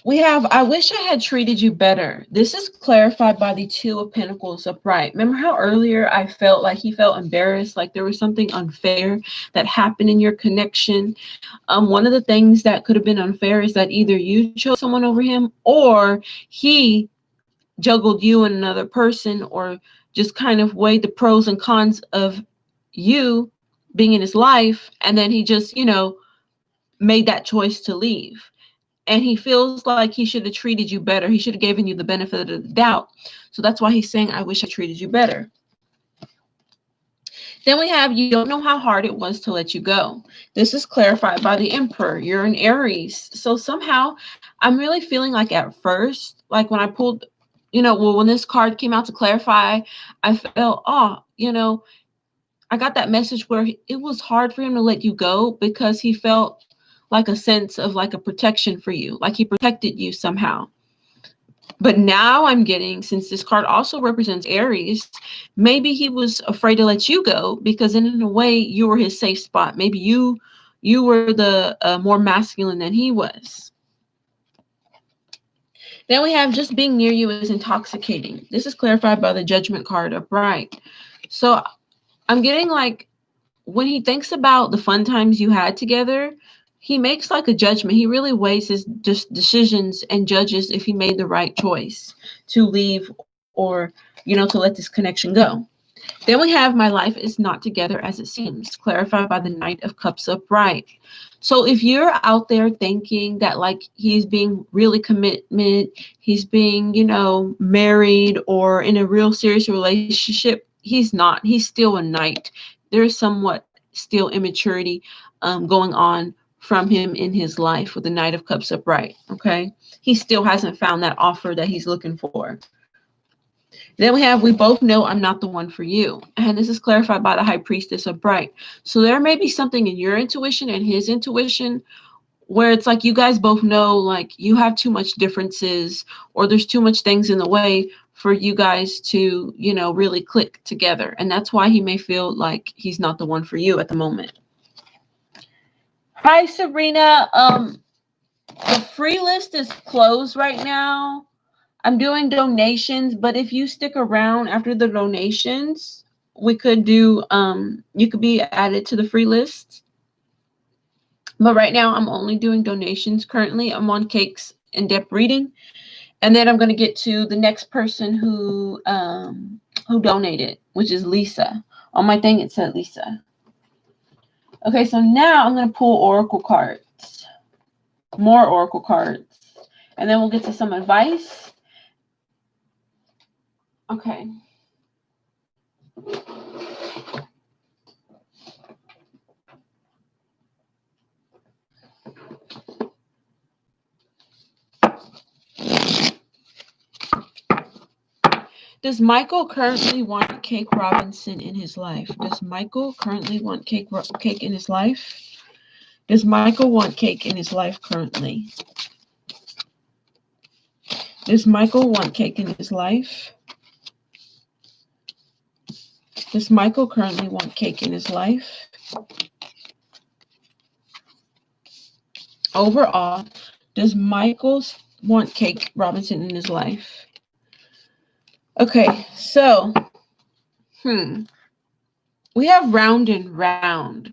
we have, I wish I had treated you better. This is clarified by the Two of Pentacles upright. Remember how earlier I felt like he felt embarrassed, like there was something unfair that happened in your connection? One of the things that could have been unfair is that either you chose someone over him or he juggled you and another person, or just kind of weighed the pros and cons of you being in his life, and then he just, made that choice to leave. And he feels like he should have treated you better. He should have given you the benefit of the doubt. So that's why he's saying, I wish I treated you better. Then we have, you don't know how hard it was to let you go. This is clarified by the Emperor. You're an Aries. So somehow I'm really feeling like at first, like when I pulled, when this card came out to clarify, I felt, I got that message where it was hard for him to let you go because he felt like a sense of like a protection for you, like he protected you somehow. But now I'm getting, since this card also represents Aries, maybe he was afraid to let you go because in a way you were his safe spot. Maybe you were the more masculine than he was. Then we have, just being near you is intoxicating. This is clarified by the Judgment card upright. So I'm getting like, when he thinks about the fun times you had together, he makes like a judgment. He really weighs his decisions and judges if he made the right choice to leave or, to let this connection go. Then we have my life is not together as it seems, clarified by the Knight of Cups upright. So if you're out there thinking that like he's being really commitment, he's being, married or in a real serious relationship, he's not. He's still a knight. There's somewhat still immaturity going on from him in his life with the Knight of Cups upright. Okay. He still hasn't found that offer that he's looking for. Then we both know I'm not the one for you. And this is clarified by the High Priestess upright. So there may be something in your intuition and his intuition where it's like you guys both know like you have too much differences or there's too much things in the way for you guys to, really click together. And that's why he may feel like he's not the one for you at the moment. Hi, Sabrina. The free list is closed right now. I'm doing donations, but if you stick around after the donations, we could do, you could be added to the free list. But right now I'm only doing donations currently. I'm on cakes in-depth reading. And then I'm going to get to the next person who donated, which is Lisa. On my thing, it said Lisa. Okay, so now I'm going to pull oracle cards, more oracle cards, and then we'll get to some advice. Okay. Does Michael currently want Cake Robinson in his life? Does Michael currently want cake in his life? Does Michael want cake in his life currently? Does Michael want cake in his life? Does Michael currently want cake in his life? Overall, does Michael want Cake Robinson in his life? Okay, so, we have round and round.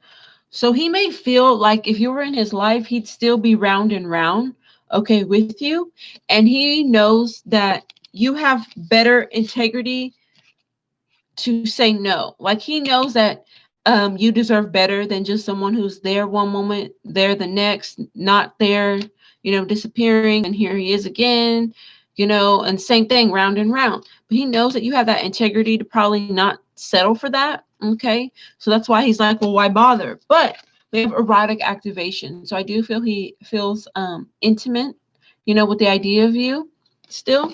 So he may feel like if you were in his life, he'd still be round and round, okay, with you. And he knows that you have better integrity to say no. Like he knows that you deserve better than just someone who's there one moment, there the next, not there, disappearing, and here he is again, and same thing, round and round. But he knows that you have that integrity to probably not settle for that. Okay. So that's why he's like, well, why bother? But we have erotic activation. So I do feel he feels intimate, with the idea of you still.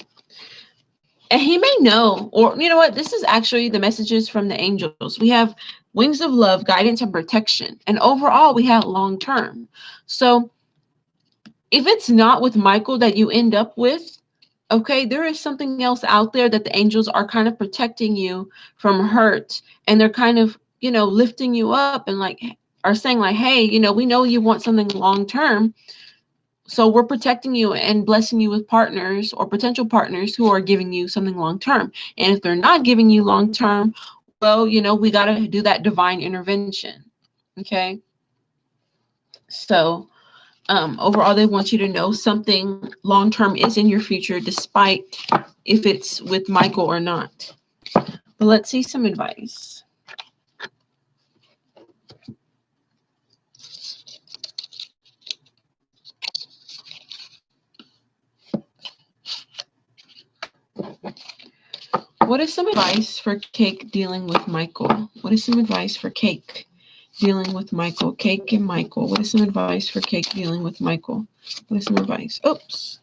And he may know, or you know what, this is actually the messages from the angels. We have wings of love, guidance, and protection. And overall, we have long term. So if it's not with Michael that you end up with, okay, there is something else out there that the angels are kind of protecting you from hurt. And they're kind of, lifting you up and like are saying like, hey, we know you want something long term. So we're protecting you and blessing you with partners or potential partners who are giving you something long term. And if they're not giving you long term, well, we got to do that divine intervention. Okay. So overall, they want you to know something long term is in your future, despite if it's with Michael or not. But let's see some advice. What is some advice for Cake dealing with Michael? What is some advice for Cake dealing with Michael? Cake and Michael. What is some advice for Cake dealing with Michael? What is some advice? Oops.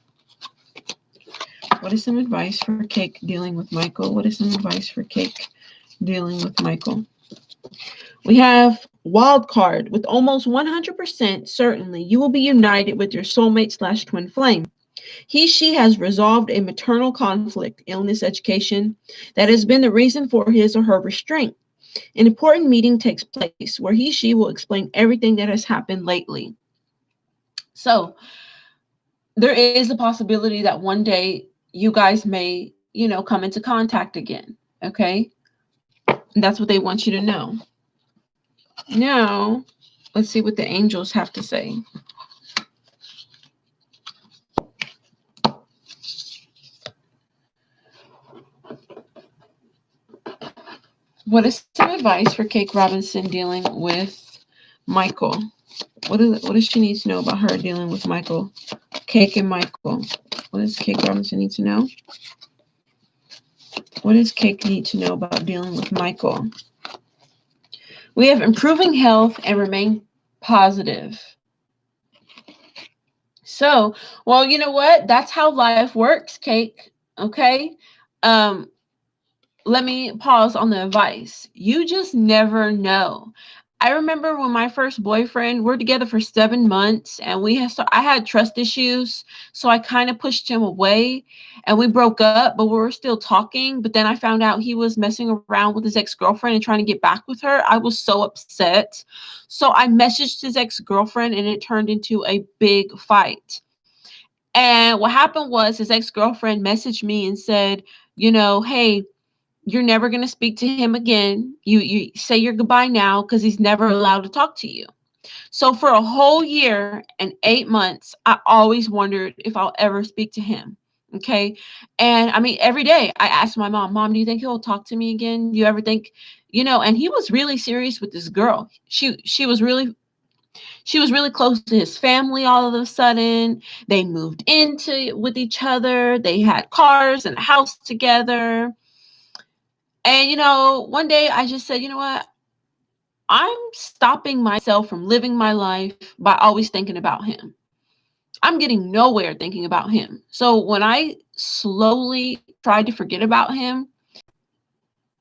What is some advice for Cake dealing with Michael? What is some advice for Cake dealing with Michael? We have wild card. With almost 100% certainly, you will be united with your soulmate / twin flame. She has resolved a maternal conflict, illness, education that has been the reason for his or her restraint. An important meeting takes place where she will explain everything that has happened lately. So there is a possibility that one day you guys may, come into contact again. Okay. And that's what they want you to know. Now, let's see what the angels have to say. What is some advice for Cake Robinson dealing with Michael? What does she need to know about her dealing with Michael? Cake and Michael. What does Cake Robinson need to know? What does Cake need to know about dealing with Michael? We have improving health and remain positive. So, well, you know what? That's how life works, Cake. Okay. Um, Let me pause on the advice. You just never know. I remember when my first boyfriend, we're together for 7 months, and I had trust issues, so I kind of pushed him away, and we broke up, but we were still talking. But then I found out he was messing around with his ex-girlfriend and trying to get back with her. I was so upset. So I messaged his ex-girlfriend, and it turned into a big fight. And what happened was his ex-girlfriend messaged me and said, hey, you're never going to speak to him again. You say your goodbye now because he's never allowed to talk to you. So for a whole year and 8 months, I always wondered if I'll ever speak to him. Okay. And I mean, every day I asked my mom, do you think he'll talk to me again? Do you ever think, and he was really serious with this girl. She was really close to his family all of a sudden. They moved into with each other. They had cars and a house together. And, one day I just said, you know what? I'm stopping myself from living my life by always thinking about him. I'm getting nowhere thinking about him. So when I slowly tried to forget about him,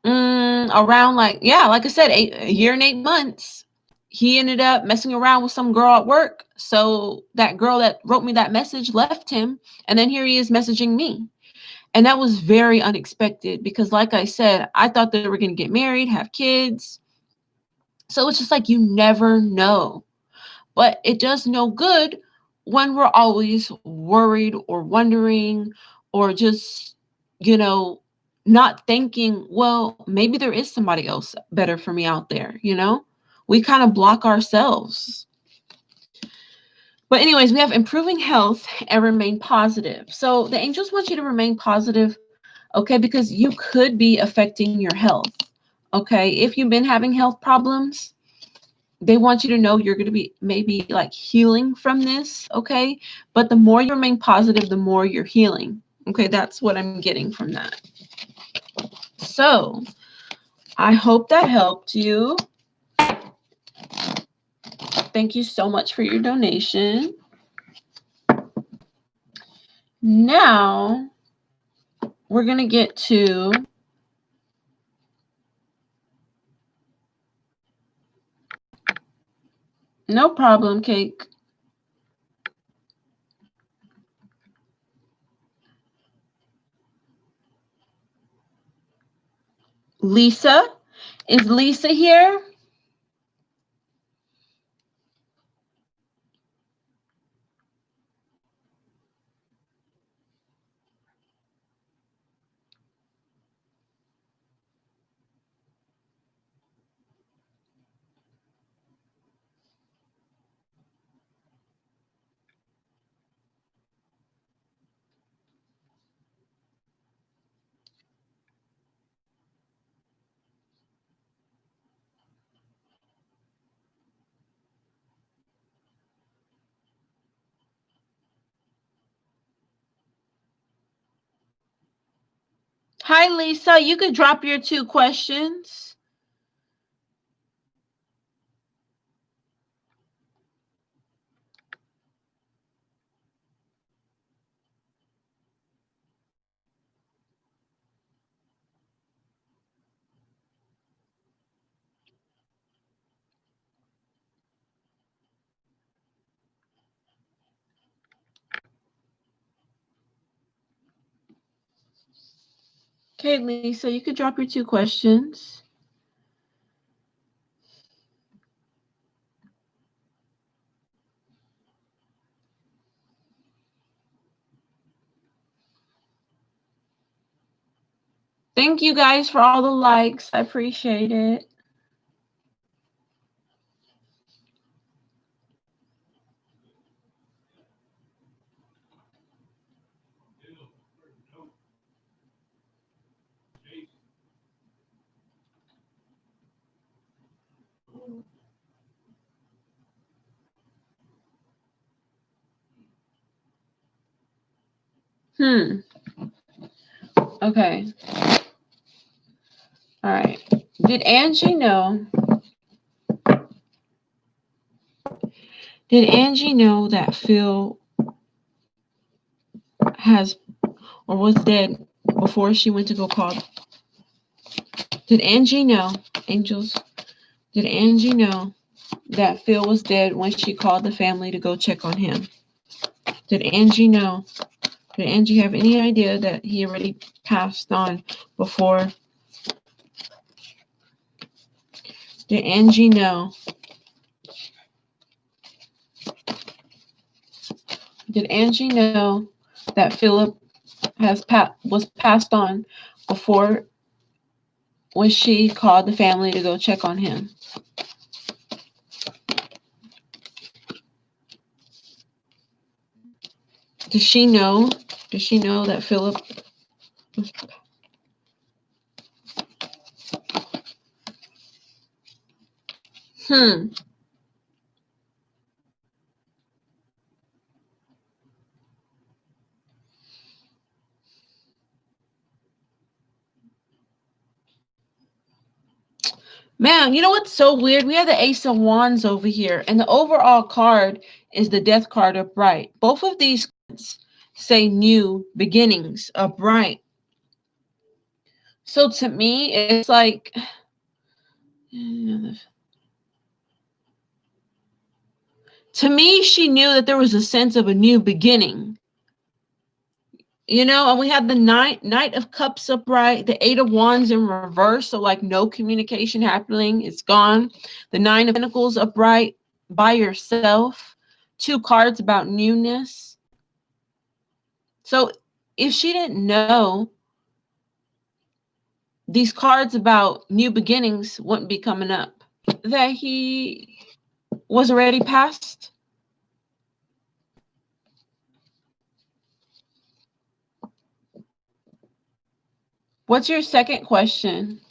around like I said, a year and 8 months, he ended up messing around with some girl at work. So that girl that wrote me that message left him. And then here he is messaging me. And that was very unexpected because, like I said, I thought they were going to get married, have kids. So it's just like you never know. But it does no good when we're always worried or wondering or just, you know, not thinking, well, maybe there is somebody else better for me out there. We kind of block ourselves. But anyways, we have improving health and remain positive. So the angels want you to remain positive, okay, because you could be affecting your health. Okay, if you've been having health problems, they want you to know you're going to be maybe like healing from this, okay? But the more you remain positive, the more you're healing. Okay, that's what I'm getting from that. So I hope that helped you. Thank you so much for your donation. Now we're going to get to no problem, Cake. Lisa, is Lisa here? Hi, Lisa. You could drop your 2 questions. Okay, Lisa, you could drop your 2 questions. Thank you guys for all the likes. I appreciate it. Okay. All right. Did Angie know? Did Angie know that Phil has or was dead before she went to go call? Did Angie know, angels? Did Angie know that Phil was dead when she called the family to go check on him? Did Angie know? Did Angie have any idea that he already passed on before? Did Angie know? Did Angie know that Philip was passed on before when she called the family to go check on him? Does she know? Does she know that Philip was? Man, you know what's so weird? We have the Ace of Wands over here, and the overall card is the Death card upright. Both of these cards say new beginnings upright. So to me, it's like to me, she knew that there was a sense of a new beginning. You know, and we have the Knight of Cups upright, the Eight of Wands in reverse, so like no communication happening, it's gone. The Nine of Pentacles upright by yourself. Two cards about newness. So if she didn't know, these cards about new beginnings wouldn't be coming up. That he was already passed. What's your second question?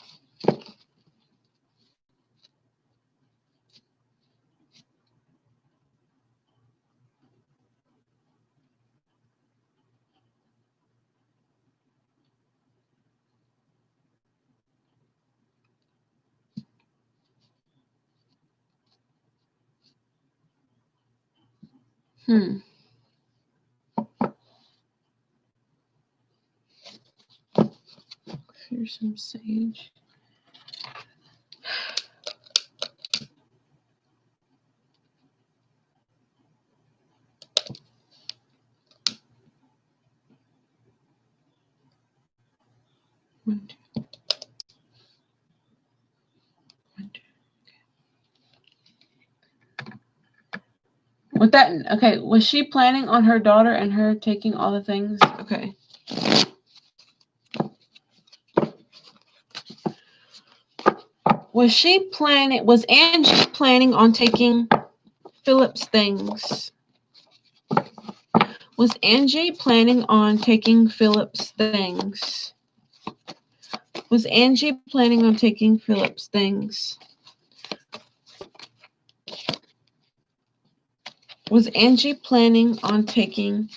Here's some sage. With that, okay, was she planning on her daughter and her taking all the things? Okay. Was Angie planning on taking Philip's things? Was Angie planning on taking Philip's things? Was Angie planning on taking Philip's things? Was Angie planning on taking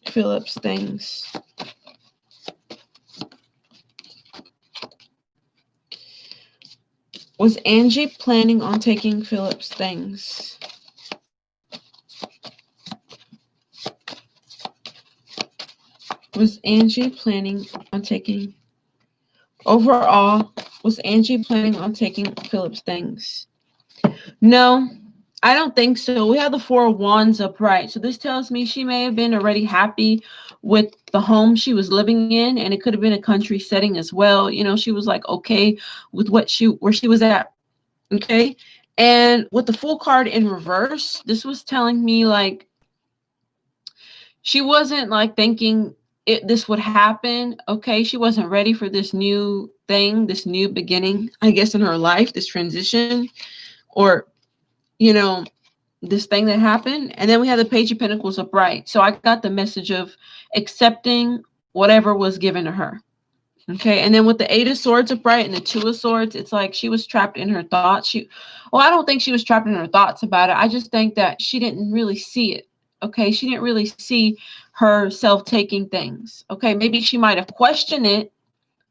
Philip's things? Was Angie planning on taking Philip's things? Was Angie planning on taking... Overall, was Angie planning on taking Philip's things? No, I don't think so. We have the Four of Wands upright. So this tells me she may have been already happy with the home she was living in, and it could have been a country setting as well. You know, she was like okay with where she was at. Okay. And with the Fool card in reverse, this was telling me like she wasn't like thinking this would happen. Okay. She wasn't ready for this new thing, this new beginning, I guess, in her life, this transition, or, you know, this thing that happened. And then we have the Page of Pentacles upright. So I got the message of accepting whatever was given to her. Okay. And then with the Eight of Swords upright and the Two of Swords, it's like she was trapped in her thoughts. I don't think she was trapped in her thoughts about it. I just think that she didn't really see it. Okay. She didn't really see herself taking things. Okay, maybe she might have questioned it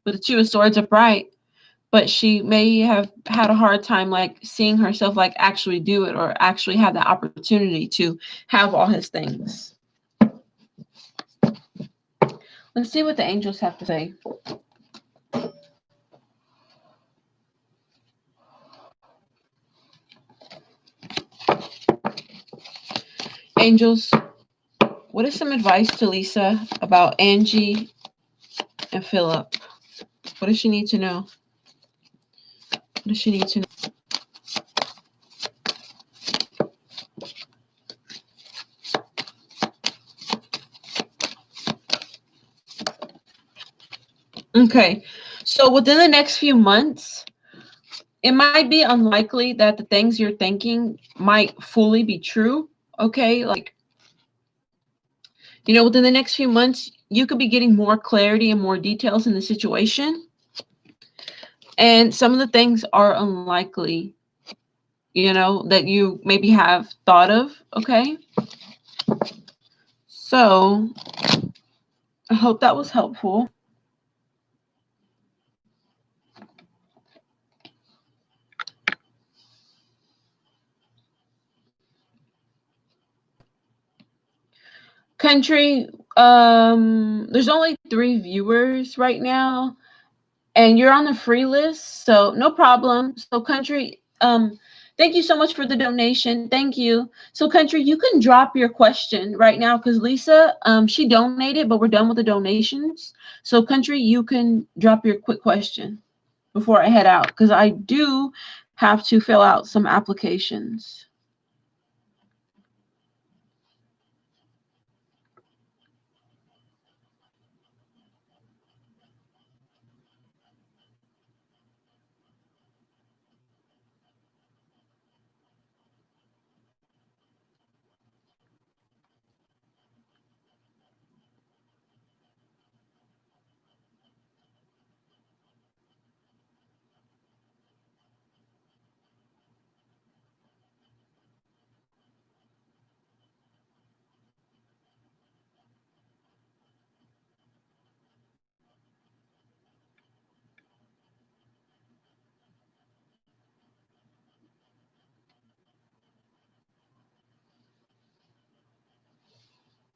with the Two of Swords upright, but she may have had a hard time like seeing herself like actually do it or actually have the opportunity to have all his things. Let's see what the angels have to say. Angels, what is some advice to Lisa about Angie and Philip? What does she need to know? What does she need to know? Okay, so within the next few months, it might be unlikely that the things you're thinking might fully be true. Okay, like, within the next few months, you could be getting more clarity and more details in the situation. And some of the things are unlikely, that you maybe have thought of. Okay, so I hope that was helpful. Country, there's only 3 viewers right now, and you're on the free list, so no problem. So Country, thank you so much for the donation. Thank you. So Country, you can drop your question right now because Lisa, she donated, but we're done with the donations. So Country, you can drop your quick question before I head out because I do have to fill out some applications.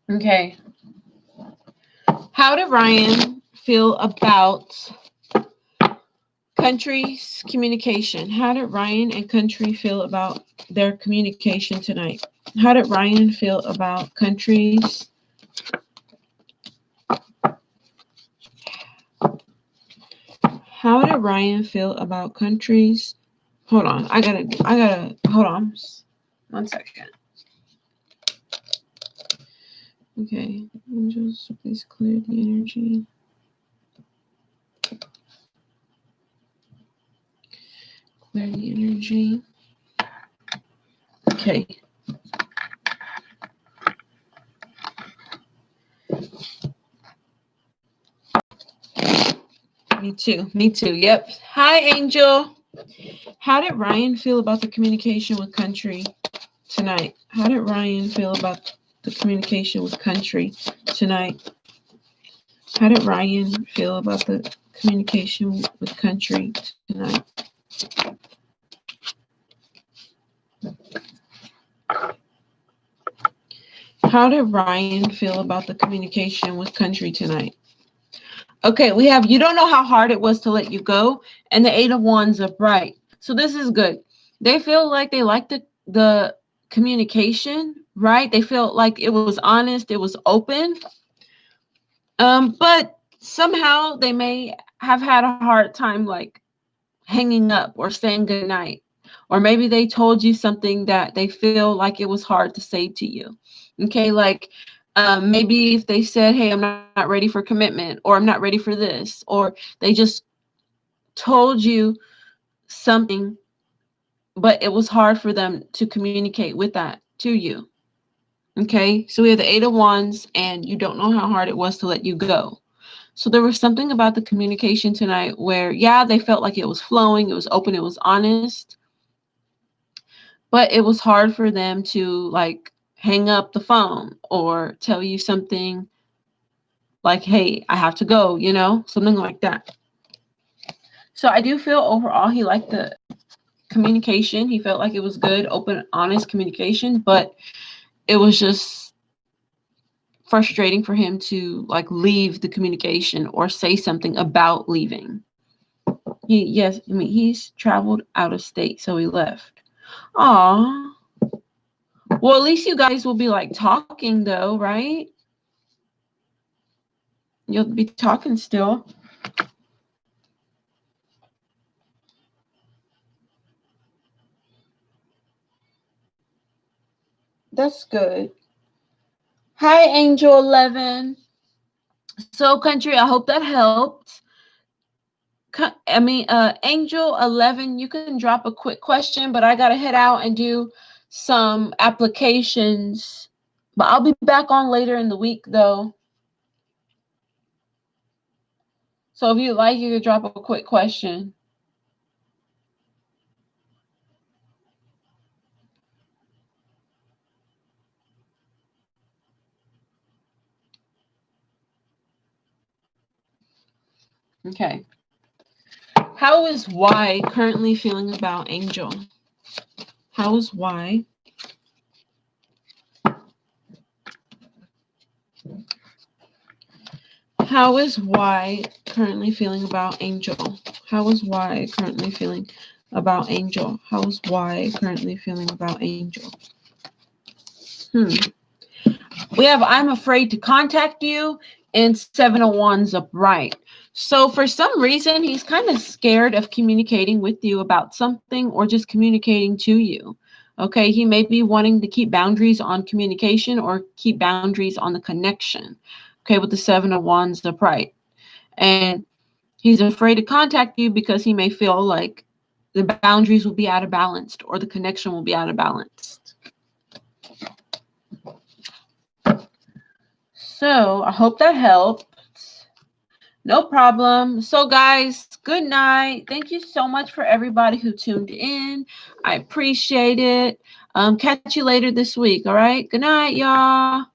Okay. How did Ryan feel about Country's communication? How did Ryan and Country feel about their communication tonight? How did Ryan feel about Country's? How did Ryan feel about Country's? Hold on. I gotta, hold on. 1 second. Okay. Angels, please clear the energy. Clear the energy. Okay. Me too. Me too. Yep. Hi, Angel. How did Ryan feel about the communication with Country tonight? How did Ryan feel about the communication with Country tonight? How did Ryan feel about the communication with Country tonight? How did Ryan feel about the communication with Country tonight? Okay, we have, you don't know how hard it was to let you go, and the 8 of Wands upright. So this is good. They feel like they like the communication, right? They feel like it was honest, it was open. But somehow they may have had a hard time like hanging up or saying goodnight. Or maybe they told you something that they feel like it was hard to say to you. Okay, like maybe if they said, hey, I'm not ready for commitment, or I'm not ready for this, or they just told you something, but it was hard for them to communicate with that to you. Okay, so we have the 8 of Wands, and you don't know how hard it was to let you go. So there was something about the communication tonight where, yeah, they felt like it was flowing, it was open, it was honest, but it was hard for them to like hang up the phone or tell you something like, hey, I have to go, you know, something like that. So I do feel overall he liked the communication. He felt like it was good, open, honest communication, but it was just frustrating for him to like leave the communication or say something about leaving. He's traveled out of state, so he left. Aw. Well, at least you guys will be like talking though, right? You'll be talking still. That's good. Hi, Angel 11. So, country, I hope that helped. Angel 11, you can drop a quick question, but I got to head out and do some applications. But I'll be back on later in the week, though. So if you like, you could drop a quick question. Okay. How is Y currently feeling about Angel? How is Y? How is Y currently feeling about Angel? How is Y currently feeling about Angel? How is Y currently feeling about Angel? We have I'm afraid to contact you and 701's upright. So for some reason, he's kind of scared of communicating with you about something or just communicating to you. Okay, he may be wanting to keep boundaries on communication or keep boundaries on the connection. Okay, with the 701's upright. And he's afraid to contact you because he may feel like the boundaries will be out of balance or the connection will be out of balance. So I hope that helped. No problem. So guys, good night. Thank you so much for everybody who tuned in. I appreciate it. Catch you later this week. All right. Good night, y'all.